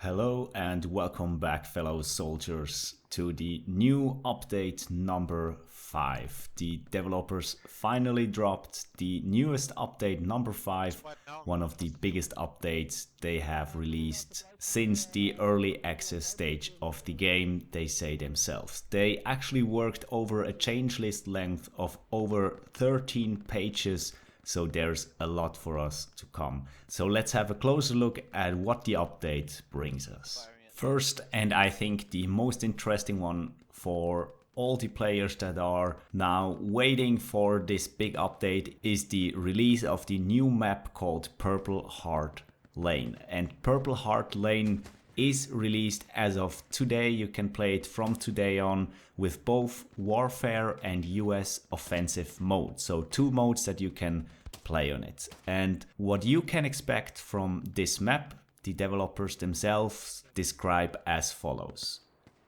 Hello and welcome back, fellow soldiers, to the new update number 5. The developers finally dropped the newest update number 5, one of the biggest updates they have released since the early access stage of the game, they say themselves. They actually worked over a change list length of over 13 pages. So there's a lot for us to come. So let's have a closer look at what the update brings us. First, and I think the most interesting one for all the players that are now waiting for this big update, is the release of the new map called Purple Heart Lane. And Purple Heart Lane is released as of today. You can play it from today on with both Warfare and US Offensive mode. So two modes that you can play on it. And what you can expect from this map, the developers themselves describe as follows.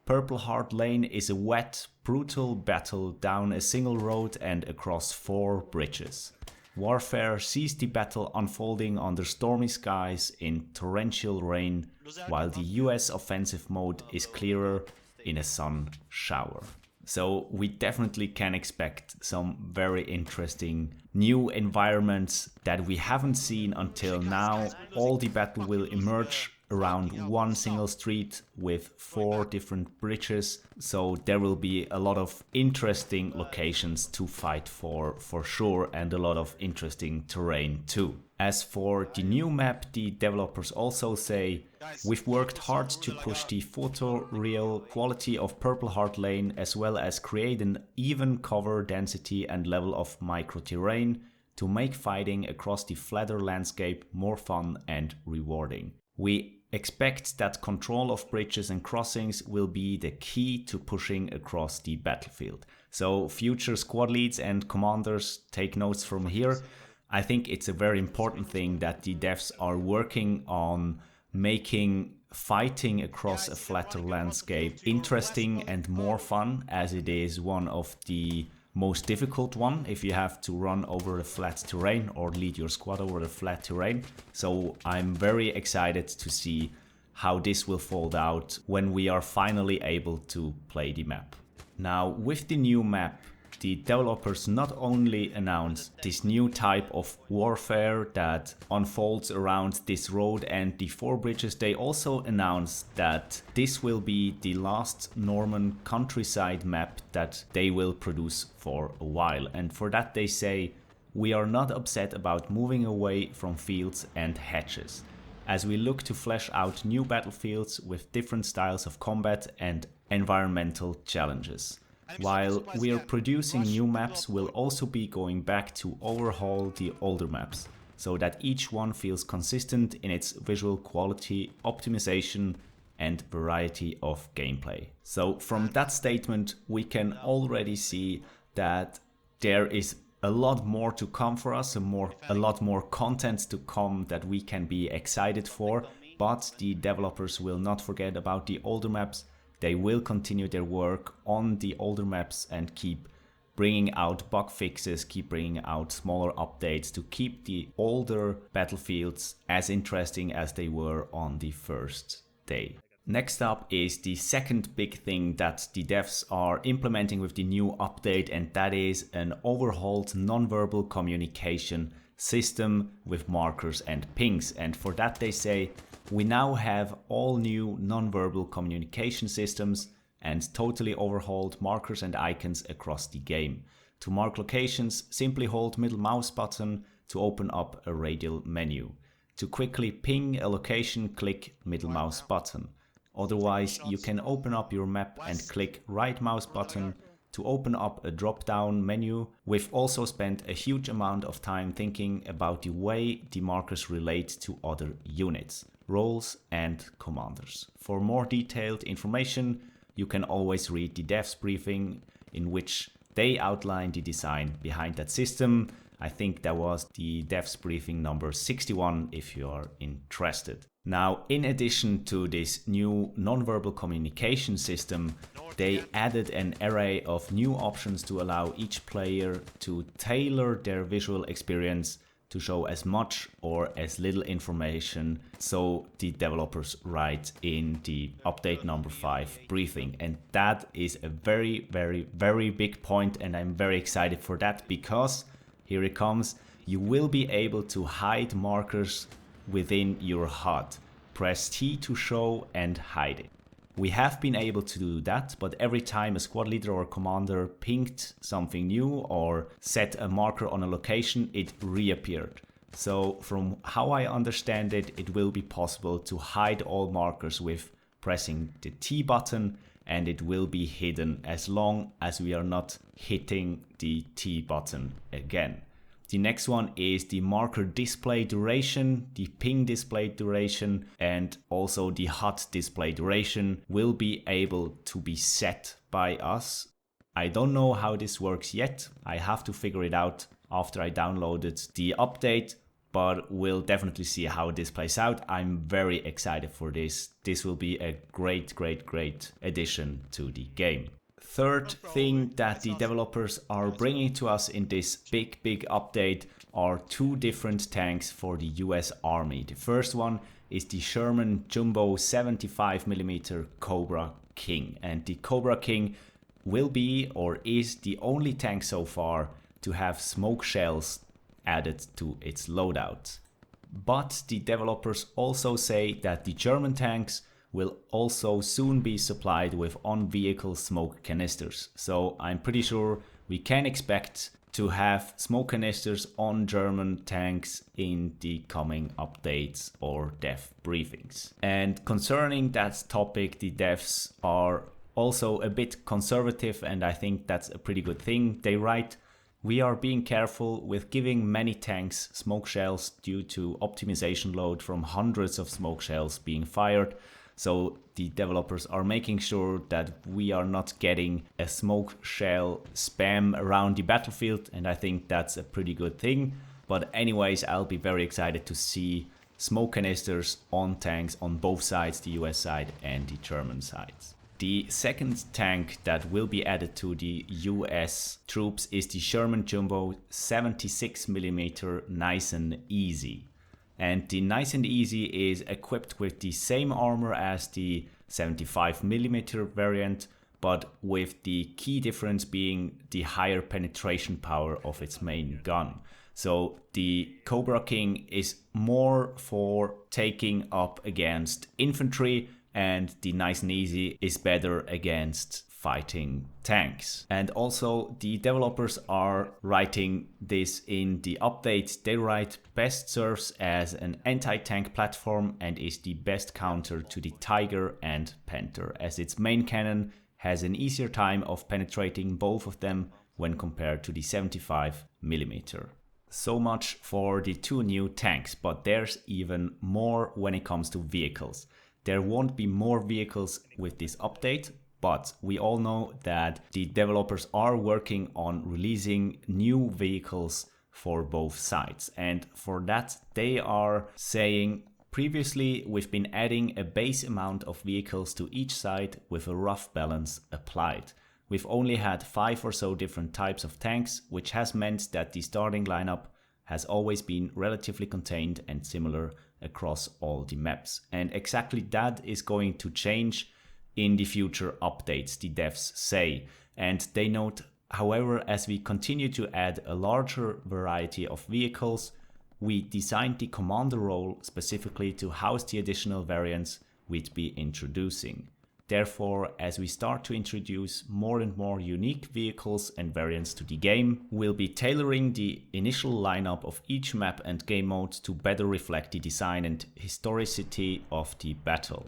Purple Heart Lane is a wet, brutal battle down a single road and across 4 bridges. Warfare sees the battle unfolding under stormy skies in torrential rain, while the US offensive mode is clearer in a sun shower. So we definitely can expect some very interesting new environments that we haven't seen until now. All the battle will emerge around one single street with 4 different bridges, so there will be a lot of interesting locations to fight for sure, and a lot of interesting terrain too. As for the new map, the developers also say, we've worked hard to push the photoreal quality of Purple Heart Lane, as well as create an even cover density and level of micro terrain to make fighting across the flatter landscape more fun and rewarding. We expect that control of bridges and crossings will be the key to pushing across the battlefield. So future squad leads and commanders, take notes from here. I think it's a very important thing that the devs are working on making fighting across a flatter landscape interesting and more fun, as it is one of the most difficult one if you have to run over a flat terrain or lead your squad over the flat terrain. So I'm very excited to see how this will fold out when we are finally able to play the map. Now, with the new map, the developers not only announced this new type of warfare that unfolds around this road and the 4 bridges, they also announced that this will be the last Norman countryside map that they will produce for a while. And for that they say, we are not upset about moving away from fields and hedges, as we look to flesh out new battlefields with different styles of combat and environmental challenges. While we are producing new maps, we'll also be going back to overhaul the older maps, so that each one feels consistent in its visual quality, optimization and variety of gameplay. So from that statement we can already see that there is a lot more to come for us, a lot more content to come that we can be excited for, but the developers will not forget about the older maps. They will continue their work on the older maps and keep bringing out bug fixes, keep bringing out smaller updates to keep the older battlefields as interesting as they were on the first day. Next up is the second big thing that the devs are implementing with the new update, and that is an overhauled nonverbal communication system with markers and pings. And for that they say, we now have all new nonverbal communication systems and totally overhauled markers and icons across the game. To mark locations, simply hold middle mouse button to open up a radial menu. To quickly ping a location, click middle mouse button. Otherwise, you can open up your map and click right mouse button to open up a drop-down menu. We've also spent a huge amount of time thinking about the way the markers relate to other units, roles and commanders. For more detailed information, you can always read the devs briefing, in which they outline the design behind that system. I think that was the devs briefing number 61 if you are interested. Now, in addition to this new nonverbal communication system, they added an array of new options to allow each player to tailor their visual experience to show as much or as little information, so the developers write in the update number 5 briefing. And that is a very, very, very big point, and I'm very excited for that, because here it comes. You will be able to hide markers within your HUD. Press T to show and hide it. We have been able to do that, but every time a squad leader or commander pinged something new or set a marker on a location, it reappeared. So from how I understand it, it will be possible to hide all markers with pressing the T button, and it will be hidden as long as we are not hitting the T button again. The next one is the marker display duration. The ping display duration and also the HUD display duration will be able to be set by us. I don't know how this works yet. I have to figure it out after I downloaded the update, but we'll definitely see how this plays out. I'm very excited for this. This will be a great, great, great addition to the game. Third thing that the developers are bringing to us in this big update are 2 different tanks for the US Army. The first one is the Sherman Jumbo 75mm Cobra King, and the Cobra King will be or is the only tank so far to have smoke shells added to its loadout. But the developers also say that the German tanks will also soon be supplied with on-vehicle smoke canisters. So I'm pretty sure we can expect to have smoke canisters on German tanks in the coming updates or dev briefings. And concerning that topic, the devs are also a bit conservative, and I think that's a pretty good thing. They write, "We are being careful with giving many tanks smoke shells due to optimization load from hundreds of smoke shells being fired." So the developers are making sure that we are not getting a smoke shell spam around the battlefield, and I think that's a pretty good thing. But anyways, I'll be very excited to see smoke canisters on tanks on both sides, the US side and the German sides. The second tank that will be added to the US troops is the Sherman Jumbo 76mm Nice and Easy. And the Nice and Easy is equipped with the same armor as the 75mm variant, but with the key difference being the higher penetration power of its main gun. So the Cobra King is more for taking up against infantry, and the Nice and Easy is better against fighting tanks. And also the developers are writing this in the update. They write, "Best serves as an anti-tank platform and is the best counter to the Tiger and Panther, as its main cannon has an easier time of penetrating both of them when compared to the 75mm. So much for the 2 new tanks, but there's even more when it comes to vehicles. There won't be more vehicles with this update, but we all know that the developers are working on releasing new vehicles for both sides. And for that, they are saying, "Previously, we've been adding a base amount of vehicles to each side with a rough balance applied. We've only had 5 or so different types of tanks, which has meant that the starting lineup has always been relatively contained and similar across all the maps." And exactly that is going to change in the future updates, the devs say. And they note, "However, as we continue to add a larger variety of vehicles, we designed the commander role specifically to house the additional variants we'd be introducing. Therefore, as we start to introduce more and more unique vehicles and variants to the game, we'll be tailoring the initial lineup of each map and game mode to better reflect the design and historicity of the battle,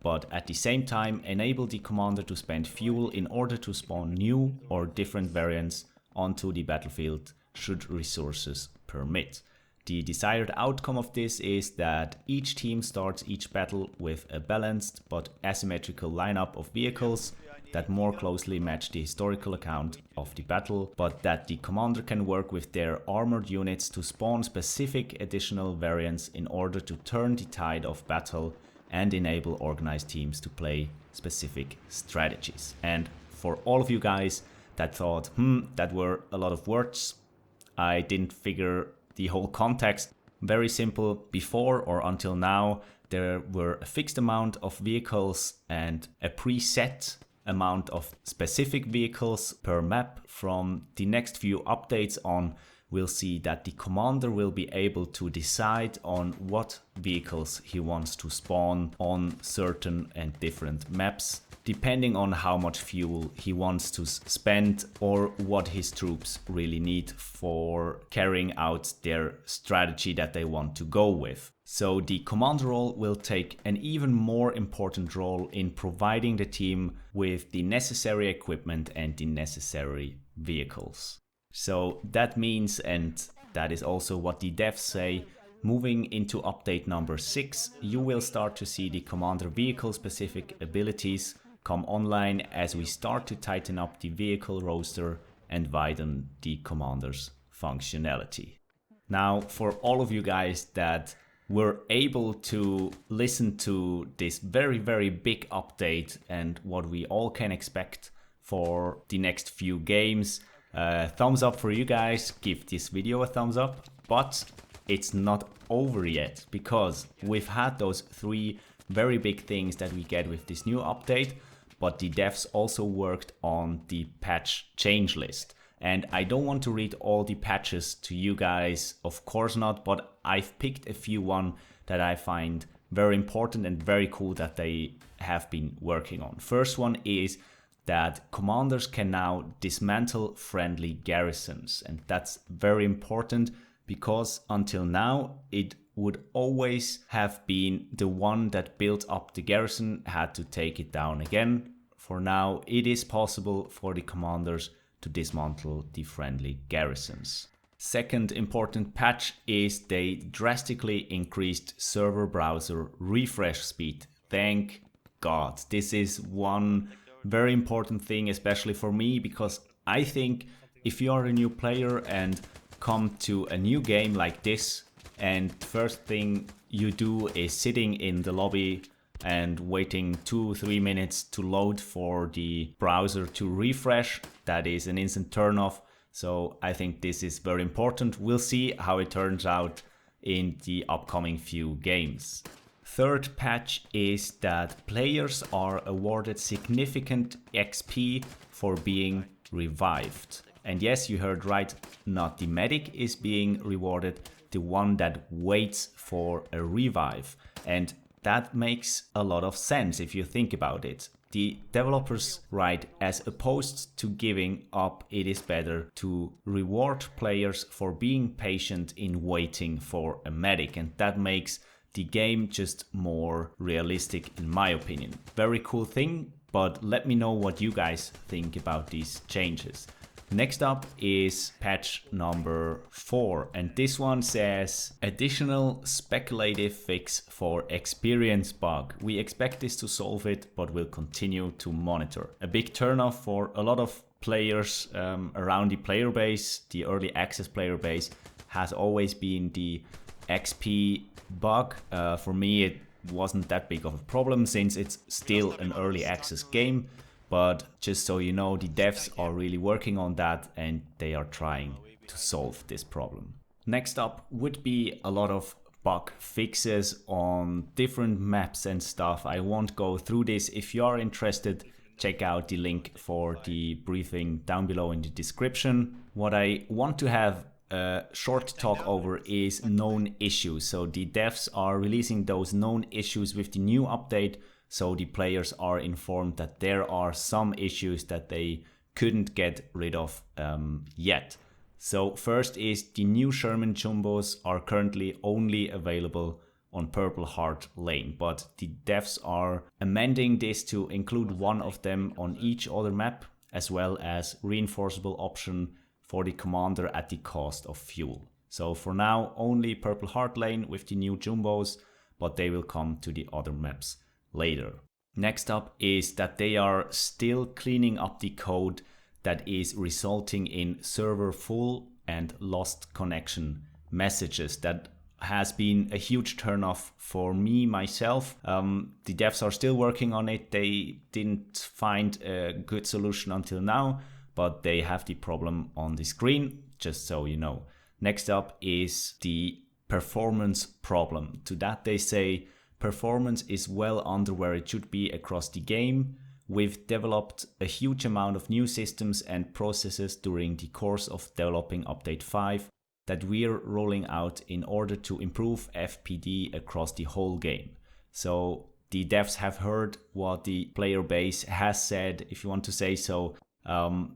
but at the same time enable the commander to spend fuel in order to spawn new or different variants onto the battlefield should resources permit. The desired outcome of this is that each team starts each battle with a balanced but asymmetrical lineup of vehicles that more closely match the historical account of the battle, but that the commander can work with their armored units to spawn specific additional variants in order to turn the tide of battle and enable organized teams to play specific strategies." And for all of you guys that thought, that were a lot of words, I didn't figure the whole context. Very simple. Before or until now, there were a fixed amount of vehicles and a preset amount of specific vehicles per map. From the next few updates on, we'll see that the commander will be able to decide on what vehicles he wants to spawn on certain and different maps, depending on how much fuel he wants to spend or what his troops really need for carrying out their strategy that they want to go with. So the commander role will take an even more important role in providing the team with the necessary equipment and the necessary vehicles. So that means, and that is also what the devs say, moving into update number 6, you will start to see the commander vehicle specific abilities come online as we start to tighten up the vehicle roster and widen the commander's functionality. Now, for all of you guys that were able to listen to this very, very big update and what we all can expect for the next few games, thumbs up for you guys. Give this video a thumbs up, but it's not over yet, because we've had those 3 very big things that we get with this new update, but the devs also worked on the patch change list. And I don't want to read all the patches to you guys, of course not, but I've picked a few one that I find very important and very cool that they have been working on. First one is that commanders can now dismantle friendly garrisons, and that's very important because until now it would always have been the one that built up the garrison had to take it down again. For now, it is possible for the commanders to dismantle the friendly garrisons. Second important patch is they drastically increased server browser refresh speed. Thank God. This is one very important thing, especially for me, because I think if you are a new player and come to a new game like this, and first thing you do is sitting in the lobby and waiting 2-3 minutes to load for the browser to refresh, that is an instant turn off. So I think this is very important. We'll see how it turns out in the upcoming few games. Third patch is that players are awarded significant XP for being revived. And yes, you heard right, not the medic is being rewarded, the one that waits for a revive. And that makes a lot of sense if you think about it. The developers write, as opposed to giving up, it is better to reward players for being patient in waiting for a medic. And that makes the game just more realistic in my opinion. Very cool thing, but let me know what you guys think about these changes. Next up is patch number 4, and this one says additional speculative fix for experience bug. We expect this to solve it, but we'll continue to monitor. A big turnoff for a lot of players around the player base. The early access player base has always been the XP bug. For me, it wasn't that big of a problem since it's still an early access game. But just so you know, the devs are really working on that and they are trying to solve this problem. Next up would be a lot of bug fixes on different maps and stuff. I won't go through this. If you are interested, check out the link for the briefing down below in the description. What I want to have a short talk over is known issues. So the devs are releasing those known issues with the new update. So the players are informed that there are some issues that they couldn't get rid of yet. So first is the new Sherman Jumbos are currently only available on Purple Heart Lane, but the devs are amending this to include one of them on each other map, as well as reinforceable option for the commander at the cost of fuel. So for now, only Purple Heart Lane with the new Jumbos, but they will come to the other maps later. Next up is that they are still cleaning up the code that is resulting in server full and lost connection messages. That has been a huge turnoff for me myself. The devs are still working on it. They didn't find a good solution until now, but they have the problem on the screen, just so you know. Next up is the performance problem. To that they say performance is well under where it should be across the game. We've developed a huge amount of new systems and processes during the course of developing Update 5 that we're rolling out in order to improve FPD across the whole game. So the devs have heard what the player base has said, if you want to say so.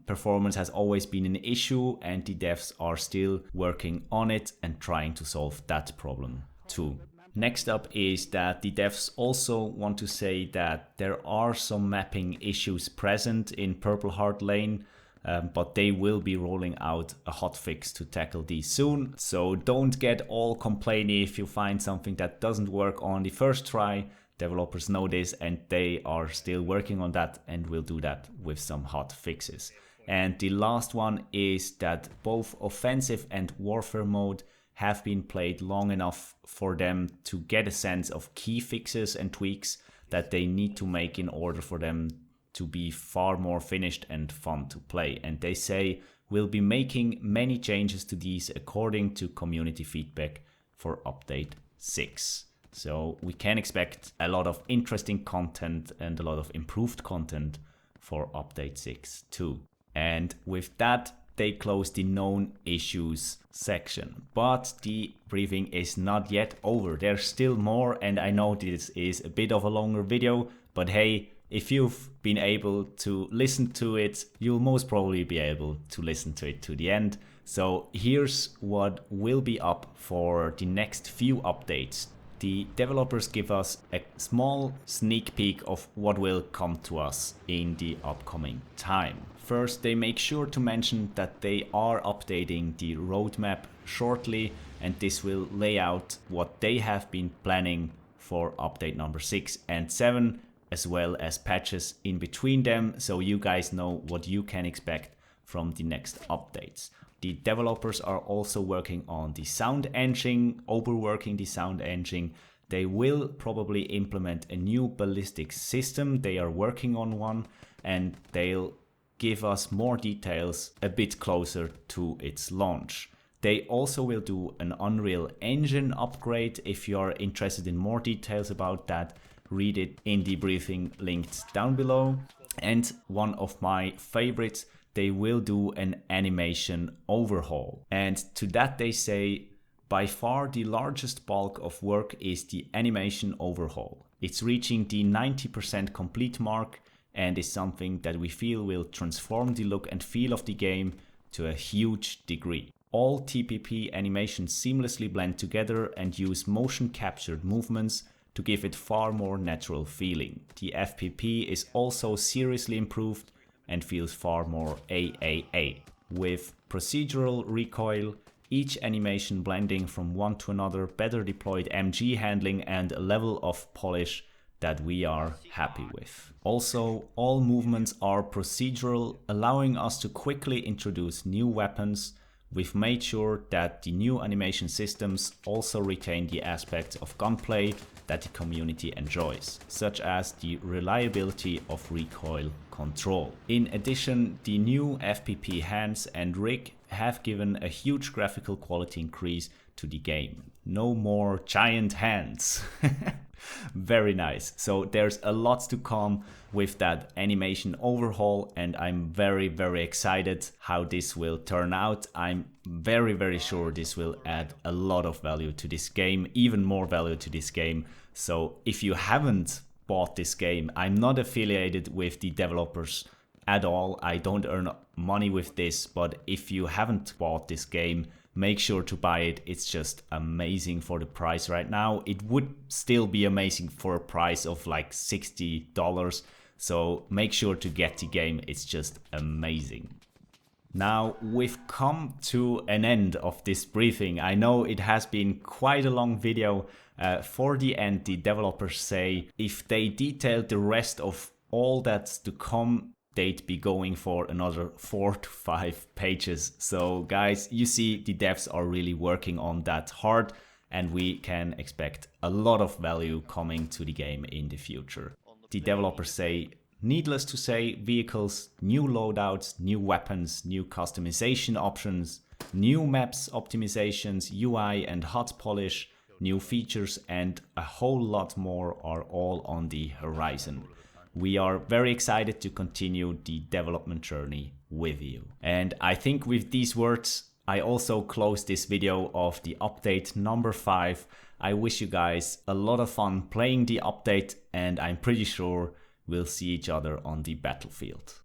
Performance has always been an issue, and the devs are still working on it and trying to solve that problem too. Next up is that the devs also want to say that there are some mapping issues present in Purple Heart Lane, but they will be rolling out a hotfix to tackle these soon. So don't get all complainy if you find something that doesn't work on the first try. Developers know this and they are still working on that, and will do that with some hot fixes. And the last one is that both offensive and warfare mode have been played long enough for them to get a sense of key fixes and tweaks that they need to make in order for them to be far more finished and fun to play. And they say we'll be making many changes to these according to community feedback for Update 6. So we can expect a lot of interesting content and a lot of improved content for Update 6 too. And with that, they close the known issues section. But the briefing is not yet over. There's still more, and I know this is a bit of a longer video, but hey, if you've been able to listen to it, you'll most probably be able to listen to it to the end. So here's what will be up for the next few updates. The developers give us a small sneak peek of what will come to us in the upcoming time. First, they make sure to mention that they are updating the roadmap shortly, and this will lay out what they have been planning for update number 6 and 7, as well as patches in between them, so you guys know what you can expect from the next updates. The developers are also working on the sound engine, overworking the sound engine. They will probably implement a new ballistic system. They are working on one, and they'll give us more details a bit closer to its launch. They also will do an Unreal Engine upgrade. If you are interested in more details about that, read it in the briefing linked down below. And one of my favorites, they will do an animation overhaul. And to that they say, by far the largest bulk of work is the animation overhaul. It's reaching the 90% complete mark, and is something that we feel will transform the look and feel of the game to a huge degree. All TPP animations seamlessly blend together and use motion captured movements to give it far more natural feeling. The FPP is also seriously improved and feels far more AAA. With procedural recoil, each animation blending from one to another, better deployed MG handling, and a level of polish that we are happy with. Also, all movements are procedural, allowing us to quickly introduce new weapons. We've made sure that the new animation systems also retain the aspects of gunplay that the community enjoys, such as the reliability of recoil control. In addition, the new FPP hands and rig have given a huge graphical quality increase to the game. No more giant hands. Very nice. So there's a lot to come with that animation overhaul, and I'm very excited how this will turn out. I'm very sure this will add a lot of value to this game, even more value to this game. So if you haven't bought this game, I'm not affiliated with the developers at all. I don't earn money with this, but if you haven't bought this game, make sure to buy it. It's just amazing for the price right now. It would still be amazing for a price of like $60. So make sure to get the game. It's just amazing. Now we've come to an end of this briefing. I know it has been quite a long video. For the end, the developers say if they detailed the rest of all that's to come, they'd be going for another 4 to 5 pages. So guys, you see the devs are really working on that hard, and we can expect a lot of value coming to the game in the future. The developers say, needless to say, vehicles, new loadouts, new weapons, new customization options, New maps optimizations, UI and hot polish, new features and a whole lot more are all on the horizon. We are very excited to continue the development journey with you. And I think with these words, I also close this video of the update number 5. I wish you guys a lot of fun playing the update, and I'm pretty sure we'll see each other on the battlefield.